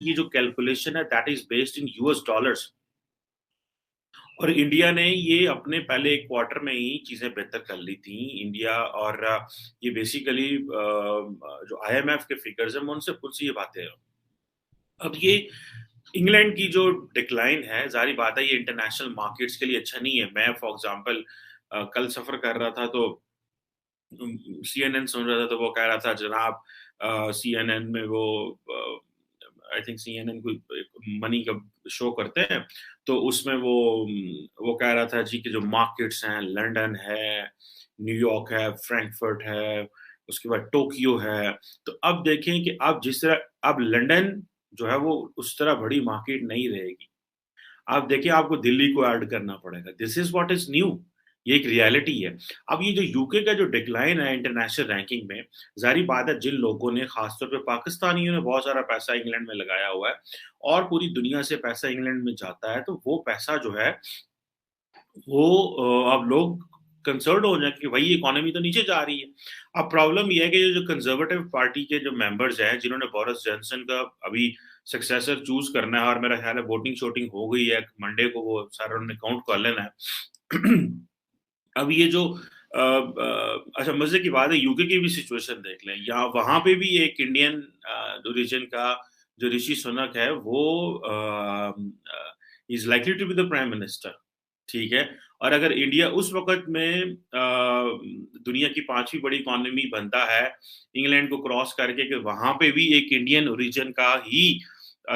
ये जो कैलकुलेशन है that is based in US dollars, और इंडिया ने ये अपने पहले एक क्वार्टर में ही चीजें बेहतर कर ली थी इंडिया। और ये बेसिकली जो आईएमएफ के फिगर्स हैं, मैं उनसे खुद से ये बातें हैं। अब ये इंग्लैंड की जो डिक्लाइन है, जारी बात है ये इंटरनेशनल मार्केट्स के लिए अच्छा नहीं है। मैं फॉर एग्जांपल कल सफर कर रहा था तो सीएनएन सुन रहा था, तो वो कह रहा था जनाब, सीएनएन में वो आई थिंक सीएनएन कोई मनी का शो करते हैं, तो उसमें वो कह रहा था जी कि जो मार्केट्स हैं, लंदन है, न्यूयॉर्क है, फ्रैंकफर्ट है, उसके बाद टोक्यो है। तो अब देखें कि अब जिस तरह अब लंदन जो है वो उस तरह बड़ी मार्केट नहीं रहेगी। आप देखिए आपको दिल्ली को ऐड करना पड़ेगा। This is what is new. ये एक रियलिटी है। अब ये जो यूके का जो डिक्लाइन है इंटरनेशनल रैंकिंग में, जारी बात है जिन लोगों ने, खासतौर पे पाकिस्तानियों ने बहुत सारा पैसा इंग्लैंड में लगाया हुआ है और पूरी दुनिया से पैसा इंग्लैंड में जाता है, तो वो पैसा जो है वो अब लोग कंसर्न हो जाए कि भाई इकोनॉमी तो नीचे जा रही है। अब प्रॉब्लम ये है कि जो कंजर्वेटिव पार्टी के जो मेंबर्स हैं, जिन्होंने बोरिस जॉनसन का अभी सक्सेसर चूज करना है, और मेरा ख्याल है वोटिंग शोटिंग हो गई है, मंडे को वो सारा उन्होंने काउंट कर लेना है। अब ये जो अच्छा मजे की बात है, यूके की भी सिचुएशन देख लें, या वहां पे भी एक इंडियन रीजन का जो ऋषि सुनक है वो is likely to be the prime minister. ठीक है। और अगर इंडिया उस वक्त में दुनिया की पांचवी बड़ी इकोनॉमी बनता है, इंग्लैंड को क्रॉस करके, कि वहां पे भी एक इंडियन ओरिजिन का ही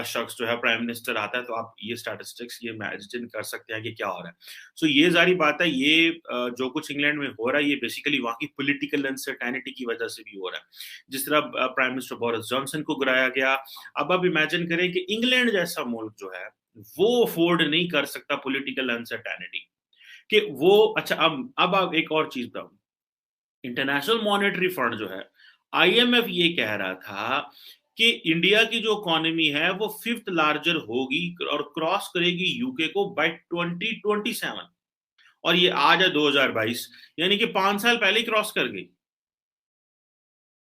शख्स जो है प्राइम मिनिस्टर आता है, तो आप ये स्टैटिस्टिक्स ये इमेजिन कर सकते हैं कि क्या हो रहा है। सो ये जारी बात है, ये जो कुछ इंग्लैंड में हो रहा है, ये बेसिकली वहां की पॉलिटिकल अनसर्टेनिटी की वजह से भी हो रहा है। जिस तरह प्राइम मिनिस्टर बोरिस जॉनसन को गिराया गया, अब आप इमेजिन करें कि इंग्लैंड जैसा मुल्क जो है वो अफोर्ड नहीं कर सकता पॉलिटिकल अनसर्टेनिटी, कि वो अच्छा। अब आप एक और चीज बताऊं, इंटरनेशनल मॉनेटरी फंड जो है, आईएमएफ ये कह रहा था कि इंडिया की जो इकोनॉमी है वो फिफ्थ लार्जर होगी और क्रॉस करेगी यूके को बाय 2027, और ये आज है 2022, यानी कि 5 साल पहले ही क्रॉस कर गई।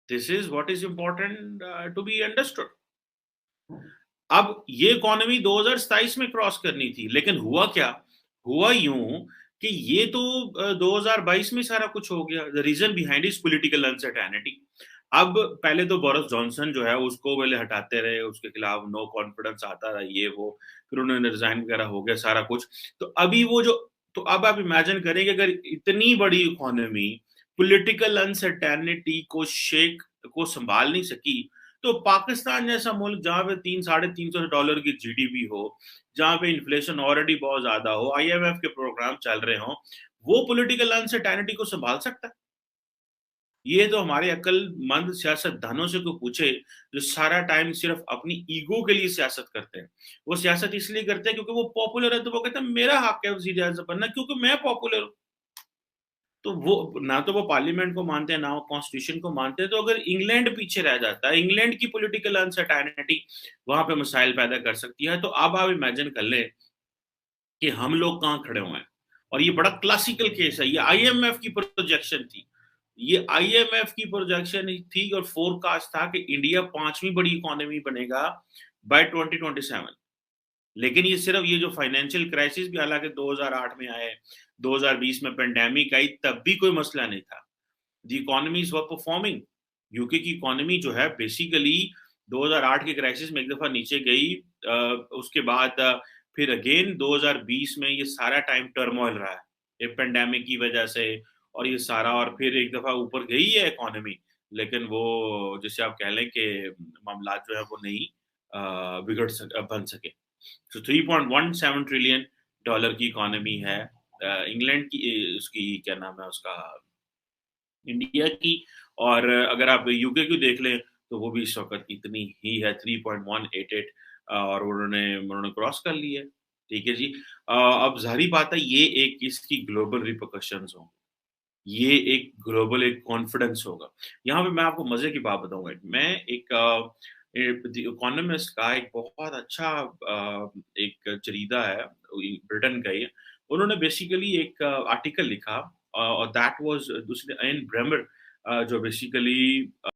This is what is important to be understood. अब ये इकोनॉमी 2027 में क्रॉस करनी थी, लेकिन हुआ क्या? हुआ यूं कि ये तो 2022 में सारा कुछ हो गया। The reason behind is political uncertainty. अब पहले तो बोरिस जॉनसन जो है उसको पहले हटाते रहे, उसके खिलाफ नो कॉन्फिडेंस आता रहा, ये वो, फिर उन्होंने रिजाइन वगैरह हो गया सारा कुछ। तो अभी वो जो, तो अब आप इमेजिन करें कि अगर इतनी बड़ी इकोनॉमी पॉलिटिकल अनसर्टेनिटी को शेक को संभाल नहीं सकी, तो पाकिस्तान जैसा मुल्क जहां पे 300-350 डॉलर की जीडीपी हो, जहां पे इन्फ्लेशन ऑलरेडी बहुत ज्यादा हो, आईएमएफ के प्रोग्राम चल रहे हो, वो पॉलिटिकल अनसर्टेनिटी को संभाल सकता है? ये तो हमारे अक्लमंद सियासतदानों से को पूछे, जो सारा टाइम सिर्फ अपनी ईगो के लिए सियासत करते हैं। वो सियासत इसलिए करते हैं क्योंकि वो पॉपुलर है, तो वो कहते हैं मेरा हक है वजीर आजम बनना क्योंकि मैं पॉपुलर हूं। तो वो ना तो वो पार्लियामेंट को मानते हैं, ना वो कॉन्स्टिट्यूशन को मानते हैं। तो अगर इंग्लैंड पीछे रह जाता है, इंग्लैंड की पॉलिटिकल अनसर्टेनिटी वहां पे मसाइल पैदा कर सकती है। तो अब आप इमेजिन कर ले कि हम लोग कहाँ खड़े हुए हैं। और ये बड़ा क्लासिकल केस है, ये आईएमएफ की प्रोजेक्शन थी। ये आईएमएफ की प्रोजेक्शन थी और फोरकास्ट था कि इंडिया पांचवी बड़ी इकोनॉमी बनेगा बाय 2027। लेकिन ये सिर्फ ये जो फाइनेंशियल क्राइसिस भी हालांकि 2008 में आए, 2020 में पेंडेमिक आई, तब भी कोई मसला नहीं था। The economies were performing. UK की इकोनॉमी जो है बेसिकली 2008 के क्राइसिस में एक दफा नीचे गई, उसके बाद फिर अगेन 2020 में ये सारा टाइम टर्मोइल रहा है, ये पेंडेमिक की वजह से, और ये सारा, और फिर एक दफा ऊपर गई है इकोनॉमी, लेकिन वो जैसे आप कह लें कि मामला जो है वो नहीं बन सके। तो 3.17 ट्रिलियन डॉलर की इकोनॉमी है इंग्लैंड की, उसकी क्या नाम है उसका, इंडिया की। और अगर आप यूके की देख लें तो वो भी इस वक्त इतनी ही है, 3.188, और उन्होंने क्रॉस कर लिया है। ठीक है जी। अब जाहिर बात है ये एक इसकी ग्लोबल रिपोकशंस होंगे, ये एक ग्लोबल एक कॉन्फिडेंस होगा। यहाँ पे मैं आपको मजे की बात बताऊंगा। मैं एक इकोनॉमिस्ट का एक बहुत अच्छा एक जरीदा है, ब्रिटेन का ही है। उन्होंने बेसिकली एक आर्टिकल लिखा, और दैट वाज दूसरे एन ब्रेमर, जो बेसिकली